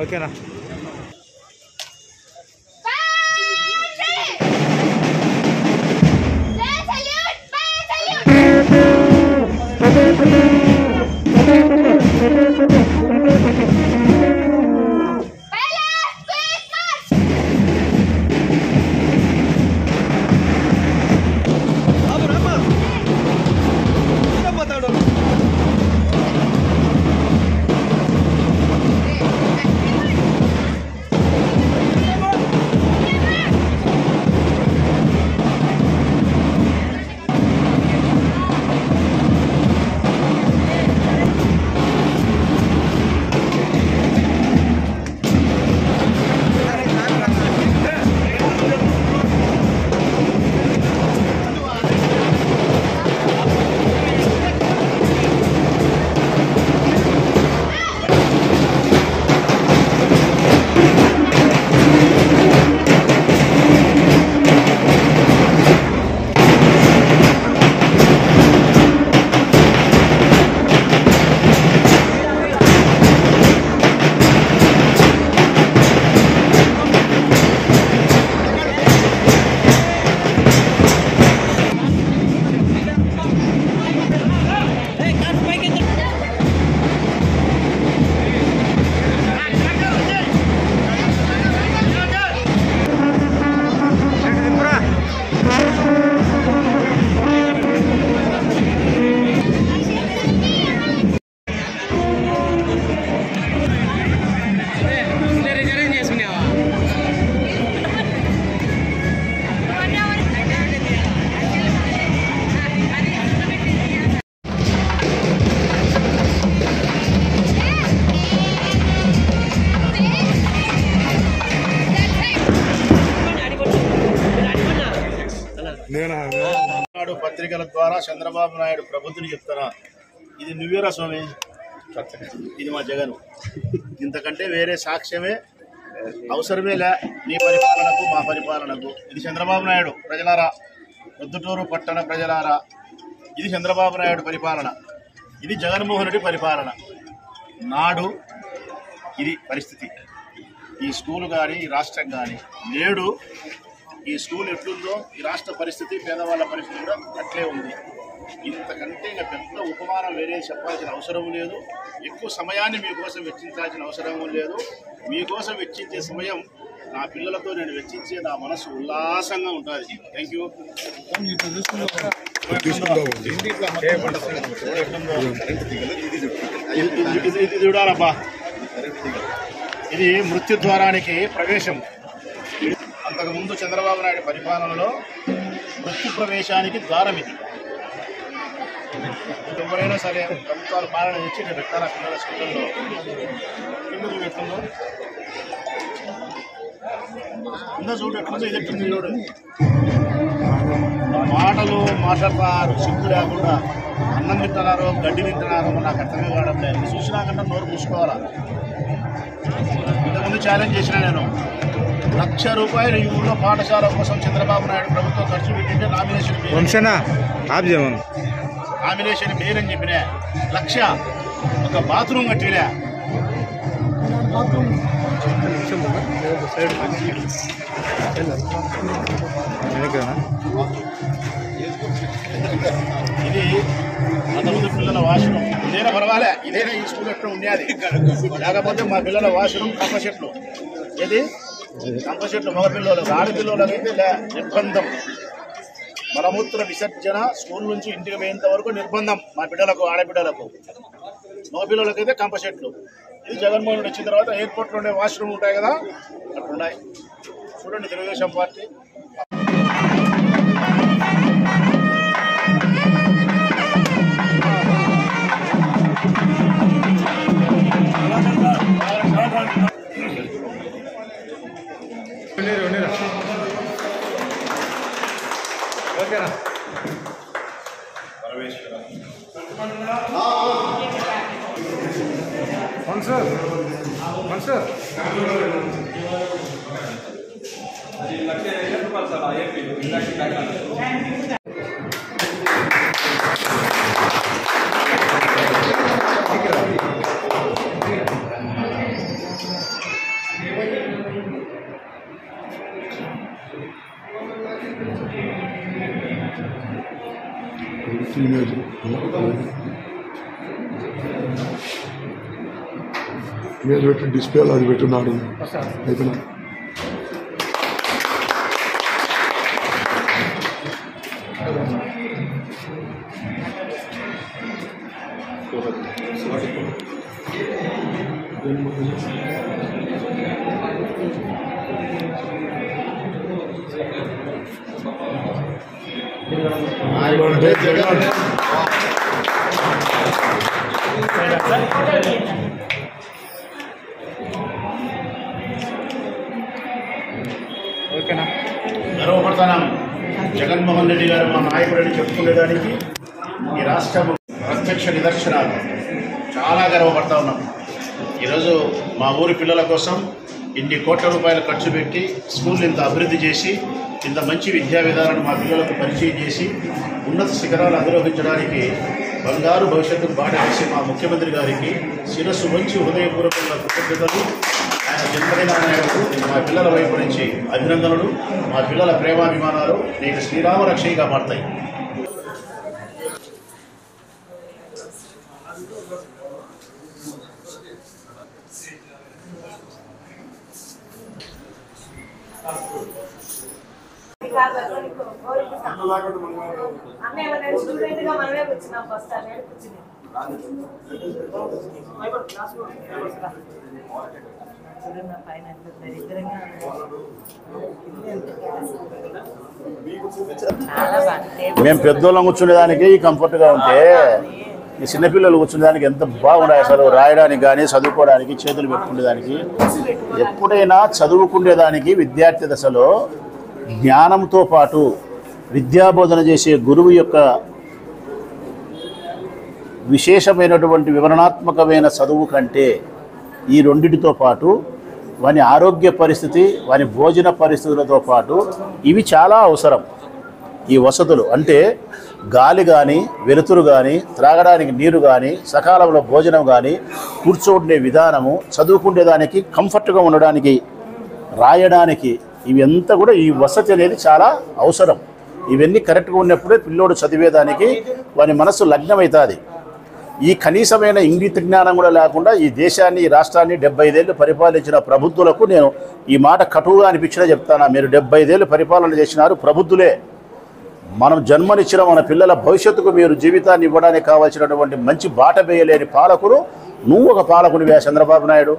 ఓకేనా? పత్రికల ద్వారా చంద్రబాబు నాయుడు ప్రభుత్వం చెప్తారా, ఇది నువ్వేరా స్వామి, ఇది మా జగన్, ఇంతకంటే వేరే సాక్ష్యమే అవసరమే లే నీ పరిపాలనకు మా పరిపాలనకు. ఇది చంద్రబాబు నాయుడు ప్రజలారా, ప్రొద్దుటూరు పట్టణ ప్రజలారా, ఇది చంద్రబాబు నాయుడు పరిపాలన, ఇది జగన్మోహన్ రెడ్డి పరిపాలన. నాడు ఇది పరిస్థితి, ఈ స్కూలు కానీ ఈ రాష్ట్రం కానీ. నేడు ఈ స్కూల్ ఎట్లుందో ఈ రాష్ట్ర పరిస్థితి, పేదవాళ్ళ పరిస్థితి కూడా అట్లే ఉంది. ఇంతకంటే ఇంకా పెద్ద ఉపమానం వేరే చెప్పాల్సిన అవసరం లేదు. ఎక్కువ సమయాన్ని మీకోసం వెచ్చించాల్సిన అవసరం లేదు. మీకోసం వెచ్చించే సమయం నా పిల్లలతో నేను వెచ్చించే నా మనసు ఉల్లాసంగా ఉంటుంది. Thank you. ఇది చూడాలబ్బా, ఇది మృత్యు ద్వారానికి ప్రవేశం. అంతకుముందు చంద్రబాబు నాయుడు పరిపాలనలో మృత్యు ప్రవేశానికి ద్వారం ఇది. ఎవరైనా సరే ప్రభుత్వాలు పాలన తెచ్చి ఇక్కడ పెట్టారా పిల్లల స్కూళ్ళల్లో? కింద చూడు ఎట్లుందో, కింద చూడు ఎట్లుందో, ఇది ఎట్లుంది చూడు. మాటలు మాట్లాడతారు సిగ్గు లేకుండా. అన్నం తింటున్నారో గడ్డి తింటున్నారో నాకు అర్థమే కావడం లేదు. చూసినాకన్నా నోరు మూసుకోవాలా. ఇంతకుముందు ఛాలెంజ్ చేసిన నేను, 1,00,000 రూపాయలు ఈ ఊళ్ళో పాఠశాల కోసం చంద్రబాబు నాయుడు ప్రభుత్వం ఖర్చు పెట్టింటే నామినేషన్ పేరు అని చెప్పినా. 1,00,000 ఒక బాత్రూమ్ కట్టిలే. ఇది అంతకుముందు పిల్లల వాష్రూమ్, ఇదేనా పర్వాలే, ఇదేనా ఈ స్కూల్ ఎట్లా ఉండేది. లేకపోతే మా పిల్లల వాష్రూమ్ కంప చెట్లు, ఏది కంప చెట్లు మగ పిల్లలకు. ఆడపిల్లలకి అయితే నిర్బంధం. మలమూత్ర విసర్జన స్కూల్ నుంచి ఇంటికి పోయేంత వరకు నిర్బంధం మా బిడ్డలకు, ఆడబిడ్డలకు. మగపిల్లలకైతే కంప చెట్లు. ఇది జగన్మోహన్ రెడ్డి వచ్చిన తర్వాత ఎయిర్పోర్ట్లో ఉండే వాష్రూమ్ ఉంటాయి కదా, అట్లున్నాయి. చూడండి తెలుగుదేశం పార్టీ. ఓకేనా? సార్ అది ₹1,00,000 సార్ ఏపీ ఇమేజ్ పెట్టి డిస్ప్లేలో అది పెట్టున్నాడు అయిపోయినా గర్వపడుతున్నాం. జగన్మోహన్ రెడ్డి గారు మా నాయకుడిని చెప్పుకునేదానికి ఈ రాష్ట్రం ప్రత్యక్ష నిదర్శనాలు. చాలా గర్వపడతా ఉన్నాం. ఈరోజు మా ఊరి పిల్లల కోసం ఇన్ని కోట్ల రూపాయలు ఖర్చు పెట్టి స్కూల్ ఇంత అభివృద్ధి చేసి ఇంత మంచి విద్యా విధానాన్ని మా పిల్లలకు పరిచయం చేసి ఉన్నత శిఖరాలు అధిరోహించడానికి బంగారు భవిష్యత్తుకు బాట వేసి మా ముఖ్యమంత్రి గారికి శిరస్సు వంచి హృదయపూర్వకంగా కృతజ్ఞతలు. ఆయన జన్మదిన నాయకుడు మా పిల్లల వైపు నుంచి అభినందనలు. మా పిల్లల ప్రేమాభిమానాలు నీకు శ్రీరామ రక్షగా మారతాయి. మేము పెద్దోళ్ళం కూర్చునేదానికి కంఫర్ట్గా ఉంటే ఈ చిన్నపిల్లలు కూర్చునేదానికి ఎంత బాగుండాలి అసలు. రాయడానికి కానీ చదువుకోవడానికి చేతులు పెట్టుకునేదానికి. ఎప్పుడైనా చదువుకునేదానికి విద్యార్థి దశలో జ్ఞానంతో పాటు విద్యాబోధన చేసే గురువు యొక్క విశేషమైనటువంటి వివరణాత్మకమైన చదువు కంటే ఈ రెండిటితో పాటు వాని ఆరోగ్య పరిస్థితి, వాని భోజన పరిస్థితులతో పాటు ఇవి చాలా అవసరం. ఈ వసతులు అంటే గాలి కానీ, వెలుతురు కానీ, త్రాగడానికి నీరు కానీ, సకాలంలో భోజనం కానీ, కూర్చోండే విధానము, చదువుకునేదానికి కంఫర్ట్గా ఉండడానికి, రాయడానికి, ఇవి అంతా కూడా ఈ వసతి అనేది చాలా అవసరం. ఇవన్నీ కరెక్ట్గా ఉన్నప్పుడే పిల్లోడు చదివేదానికి వాని మనస్సు లగ్నమవుతుంది. ఈ కనీసమైన ఇంగిత జ్ఞానం కూడా లేకుండా ఈ దేశాన్ని, ఈ రాష్ట్రాన్ని 75 ఏళ్ళు పరిపాలించిన ప్రబుద్ధులకు నేను ఈ మాట కటువుగా అనిపించినా చెప్తాను. మీరు 75 ఏళ్ళు పరిపాలన చేసినారు, ప్రబుద్ధులే. మనం జన్మనిచ్చిన మన పిల్లల భవిష్యత్తుకు మీరు జీవితాన్ని ఇవ్వడానికి కావాల్సినటువంటి మంచి బాట వేయలేని పాలకులు. నువ్వు ఒక పాలకునివే చంద్రబాబు నాయుడు.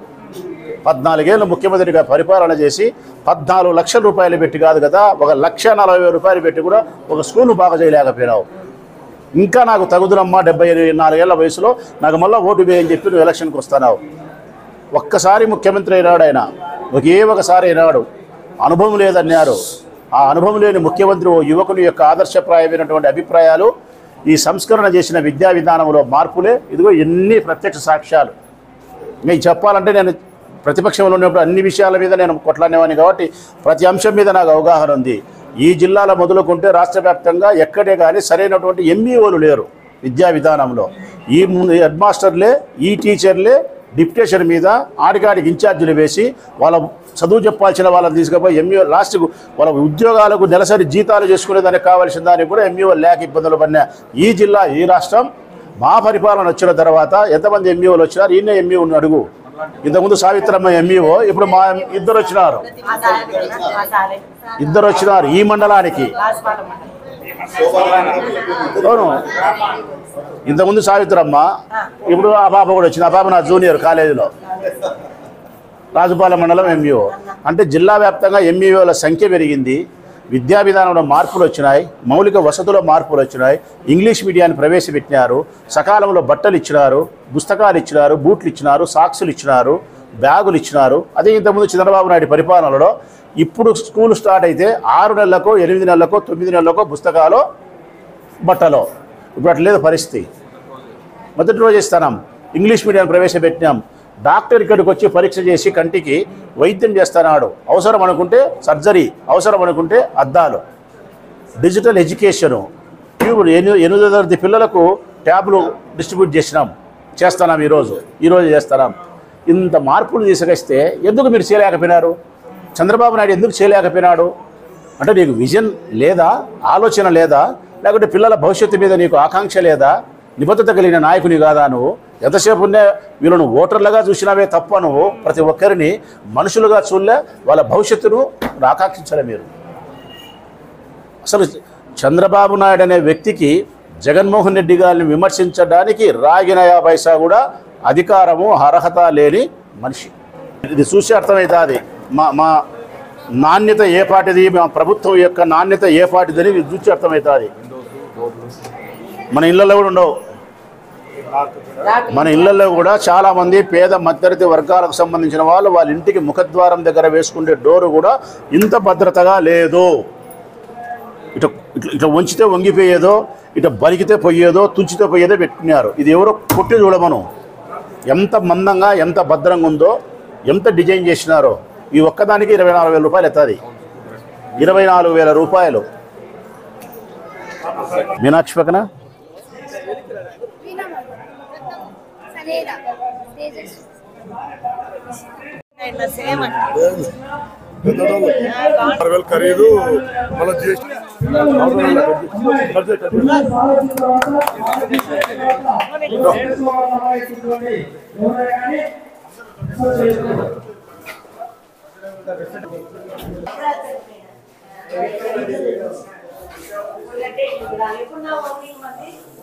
14 ఏళ్ళు ముఖ్యమంత్రిగా పరిపాలన చేసి 14 లక్షల రూపాయలు పెట్టి కాదు కదా, 1,40,000 రూపాయలు పెట్టి కూడా ఒక స్కూల్ను బాగా చేయలేకపోయినావు. ఇంకా నాకు తగుదునమ్మా 74 ఏళ్ల వయసులో నాకు మళ్ళీ ఓటు వేయని చెప్పి నువ్వు ఎలక్షన్కి వస్తున్నావు. ఒక్కసారి ముఖ్యమంత్రి అయినాడు ఆయన, ఒకసారి అయినాడు. అనుభవం లేదన్నారు. ఆ అనుభవం లేని ముఖ్యమంత్రి ఓ యువకుని యొక్క ఆదర్శప్రాయమైనటువంటి అభిప్రాయాలు, ఈ సంస్కరణ చేసిన విద్యా విధానంలో మార్పులే. ఇదిగో ఎన్ని ప్రత్యక్ష సాక్ష్యాలు. నేను చెప్పాలంటే నేను ప్రతిపక్షంలో ఉన్నప్పుడు అన్ని విషయాల మీద నేను కొట్లాడేవాడిని కాబట్టి ప్రతి అంశం మీద నాకు అవగాహన ఉంది. ఈ జిల్లాలో మొదలుకుంటే రాష్ట్ర వ్యాప్తంగా ఎక్కడే కానీ సరైనటువంటి ఎంఈఓలు లేరు విద్యా విధానంలో. ఈ హెడ్ మాస్టర్లే, ఈ టీచర్లే డిప్యుటేషన్ మీద ఆడికాడికి ఇన్ఛార్జీలు వేసి వాళ్ళ చదువు చెప్పాల్సిన వాళ్ళని తీసుకుపోయి ఎంఈఓ లాస్ట్కు వాళ్ళ ఉద్యోగాలకు నెలసరి జీతాలు చేసుకునేదానికి కావాల్సిన దానికి కూడా ఎంఈఓ లేక ఇబ్బందులు పడిన ఈ జిల్లా, ఈ రాష్ట్రం. మా పరిపాలన వచ్చిన తర్వాత ఎంతమంది ఎంఈఓలు వచ్చినారు? ఈయన ఎంఈఓని అడుగు. ఇంతకుముందు సావిత్రమ్మ ఎంఈఓ, ఇప్పుడు మా ఇద్దరు వచ్చినారు ఈ మండలానికి. అవును, ఇంతకుముందు సావిత్రమ్మ, ఇప్పుడు ఆ పాప కూడా వచ్చింది. ఆ పాప నా జూనియర్ కాలేజీలో, రాజుపాలెం మండలం ఎంఈఓ. అంటే జిల్లా వ్యాప్తంగా ఎంఈఓల సంఖ్య పెరిగింది. విద్యా విధానంలో మార్పులు వచ్చినాయి, మౌలిక వసతుల మార్పులు వచ్చినాయి. ఇంగ్లీష్ మీడియాన్ని ప్రవేశపెట్టినారు, సకాలంలో బట్టలు ఇచ్చినారు, పుస్తకాలు ఇచ్చినారు, బూట్లు ఇచ్చినారు, సాక్సులు ఇచ్చినారు, బ్యాగులు ఇచ్చినారు. అదే ఇంతకుముందు చంద్రబాబు నాయుడు పరిపాలనలో ఇప్పుడు స్కూల్ స్టార్ట్ అయితే 6 నెలలకో 8 నెలలకో 9 నెలలకో పుస్తకాలు, బట్టలో. ఇప్పుడు అట్లేదు పరిస్థితి. మొదటి రోజు ఇస్తున్నాం, ఇంగ్లీష్ మీడియాన్ని ప్రవేశపెట్టినాం. డాక్టర్ ఇక్కడికి వచ్చి పరీక్ష చేసి కంటికి వైద్యం చేస్తున్నాడు. అవసరం అనుకుంటే సర్జరీ, అవసరం అనుకుంటే అద్దాలు. డిజిటల్ ఎడ్యుకేషను, 8వ తరగతి పిల్లలకు ట్యాబ్లు డిస్ట్రిబ్యూట్ చేస్తున్నాం ఈరోజు చేస్తున్నాం. ఇంత మార్పులు తీసుకొస్తే ఎందుకు మీరు చేయలేకపోయినారు? చంద్రబాబు నాయుడు ఎందుకు చేయలేకపోయినాడు? అంటే నీకు విజన్ లేదా, ఆలోచన లేదా, లేకుంటే పిల్లల భవిష్యత్తు మీద నీకు ఆకాంక్ష లేదా? నిబద్ధత కలిగిన నాయకుని కాదా నువ్వు? ఎంతసేపు ఉన్నే వీళ్ళను ఓటర్లుగా చూసినావే తప్ప నువ్వు ప్రతి ఒక్కరిని మనుషులుగా చూడలే, వాళ్ళ భవిష్యత్తును ఆకాంక్షించలే మీరు. అసలు చంద్రబాబు నాయుడు అనే వ్యక్తికి జగన్మోహన్ రెడ్డి గారిని విమర్శించడానికి రాగిన 50 పైసా కూడా అధికారము అర్హత లేని మనిషి. ఇది చూసి అర్థమవుతుంది మా నాణ్యత ఏ పాటిది, మా ప్రభుత్వం యొక్క నాణ్యత ఏ పాటిదని ఇది చూసి అర్థమవుతుంది. మన ఇళ్ళల్లో కూడా ఉండవు. మన ఇళ్లలో కూడా చాలామంది పేద మధ్యతరగతి వర్గాలకు సంబంధించిన వాళ్ళు వాళ్ళ ఇంటికి ముఖద్వారం దగ్గర వేసుకునే డోరు కూడా ఇంత భద్రతగా లేదు. ఇట్లా వంచితే వంగిపోయేదో, ఇట్లా బలికితే పోయేదో, తుంచితే పోయేదో పెట్టుకున్నారు. ఇది ఎవరో కొట్టి చూడమను ఎంత మందంగా ఎంత భద్రంగా ఉందో, ఎంత డిజైన్ చేసినారో. ఈ ఒక్కదానికి 24,000 రూపాయలు ఎత్తాది. 24,000 రూపాయలు. మీనాక్షి పక్కన ఖరీదు మళ్ళీ జిఎస్టీ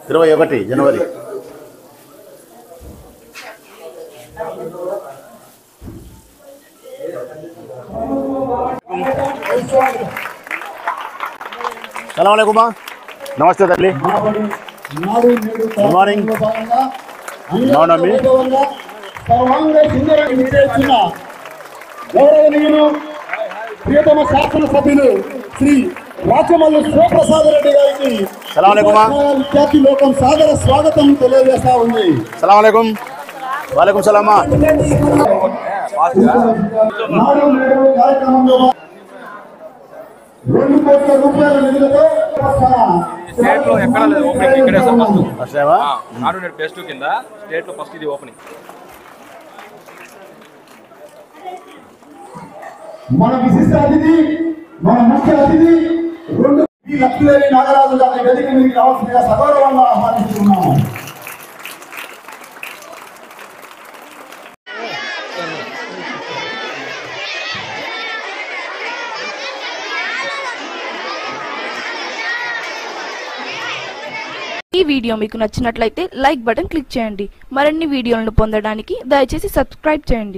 21 జనవరి. సలాంకుమ. నమస్తే తల్లి. Good morning. నమస్కారం. గౌరవనీయులు ప్రియతమ శాసనసభ్యులు శ్రీ రాచమల్లి శివప్రసాద్ రెడ్డి గారికి విద్యార్థి లోకం సాదర స్వాగతం తెలియజేస్తా ఉంది. సలాంకుం. వాలేకుం సలామా. కార్యక్రమంలో 2 కోట్ల రూపాయల నిధులతో స్టేట్ లో ఎక్కడ లేదు ఓపెనింగ్, ఇక్కడే ఫస్ట్. అసలేవా నాడు నేడు ప్లస్ 2 కింద స్టేట్ లో ఫస్ట్ ఇది ఓపెనింగ్. మన విశిష్ట అతిథి, మన ముఖ్య అతిథి 2 లక్ష్మీదేవి నాగరాజు గారి వేదిక మీదకి రావాల్సిందిగా సగౌరవంగా ఆహ్వానిస్తున్నాము. ఈ వీడియో మీకు నచ్చినట్లయితే లైక్ బటన్ క్లిక్ చేయండి. మరిన్ని వీడియోలను పొందడానికి దయచేసి సబ్స్క్రైబ్ చేయండి.